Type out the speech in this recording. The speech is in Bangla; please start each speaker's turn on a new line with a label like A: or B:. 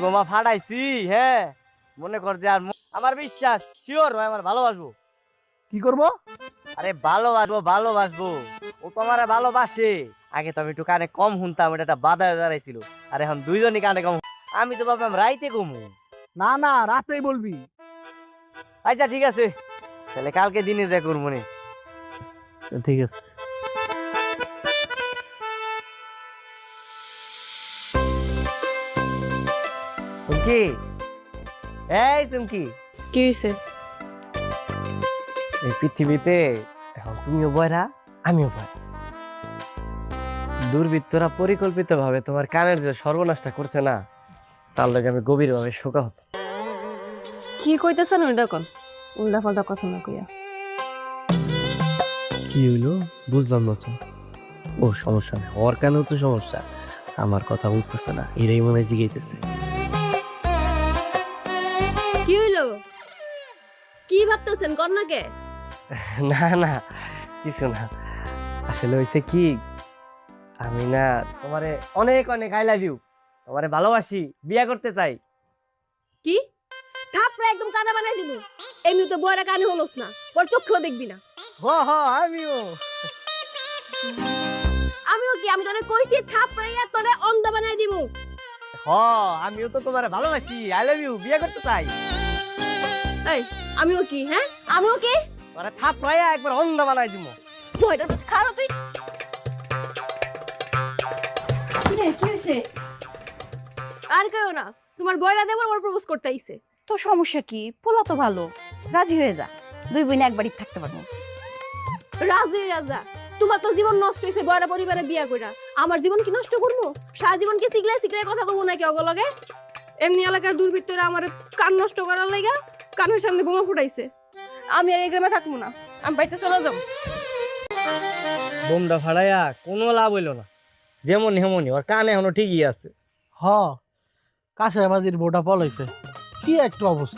A: বোমা ফাটাইছি, হ্যাঁ মনে কর যে আর আমার বিশ্বাস শিওর ভাই আমার ভালোবাসবো।
B: কি করব?
A: আরে ভালোবাসবো ভালোবাসবো, ও তো আমার ভালোবাসে। আগে তো আমি একটু কানে কম শুনতাম, এটা একটা বাধা হয়ে দাঁড়াইছিল। আর এখন দুইজনই কানে কম, আমি তো ভাবলাম রাইতে কমু।
B: না না, রাতেই বলবি।
A: আচ্ছা ঠিক আছে, তাহলে কালকে দিনে যা করবো মনে।
B: ঠিক আছে।
A: চুমকি, এই চুমকি,
C: কি হইছে?
A: এই পৃথিবীতে এখন তুমিও বয়রা আমিও বয়। দুর্বৃত্তরা পরিকল্পিত ভাবে তোমার কানের যে সর্বনাশটা করছে না, তার লগে আমি গভীর ভাবে শোকাহত।
C: কি কইতেছেন ওইটা কোন? উল্টা পাল্টা কথা না কইয়া।
A: কি হইলো বুঝলাম না তো। ও সমস্যা নেই, ওর কানেও তো সমস্যা, আমার কথা বুঝতেছে না, এরাই মনে হয় জিগাইতেছে।
C: কি হইলো? কি ভাবতেছেন কন্যাকে?
A: না না কিছু না, আসলে হয়েছে কি, আমি না তোমারে অনেক অনেক আই লাভ ইউ, তোমারে ভালোবাসি, বিয়ে করতে চাই।
C: কি? থাপড়ে একদম কানা বানাই দিব। এমনি তো বড় কানে হলোস না, ওর চোখেও দেখবি না।
A: হ হ আমিও।
C: আমিও কি, আমি তোরে কইছি থাপড়ে তোরে অন্ধ বানাই দিব।
A: হ আমিও তো তোমারে ভালোবাসি, আই লাভ ইউ, বিয়ে করতে চাই।
C: এই আমিও কি, হ্যাঁ আমিও কি?
A: তোরে থাপড়াইয়া একবার অন্ধ বানাই দিমু।
C: বয়টা তো খারাপ তুই। কি রে কি হইছে? আর কইও না, তোমার বয়রা দেবর আমার প্রপোজ করতে আইছে।
D: তো সমস্যা কি? পোলা তো ভালো, রাজি হয়ে যা, দুই বোন একবারই থাকতে পারবো।
C: রাজি রাজা, তোমার তো জীবন নষ্ট হইছে বয়রা পরিবারে বিয়া কইরা। আমার জীবন কি নষ্ট করবো? সারা জীবন কি সিগলাই সিগলাই কথা কব নাকি অগলগে? এমনি এলাকার দুর্বৃত্তরা আমার কান নষ্ট করার লাগা কানের সামনে বোমা ফুটাইছে। আমি আর এই গ্রামে থাকবো না, আমি বাইতে চলে যাব।
A: বোমটা ফাড়াইয়া কোনো লাভ হইল না, যেমন হেমনই, ওর কানে এখনো ঠিকই আছে।
B: হ, কাছে বাজির বউটা পলাইছে। কি একটা অবস্থা।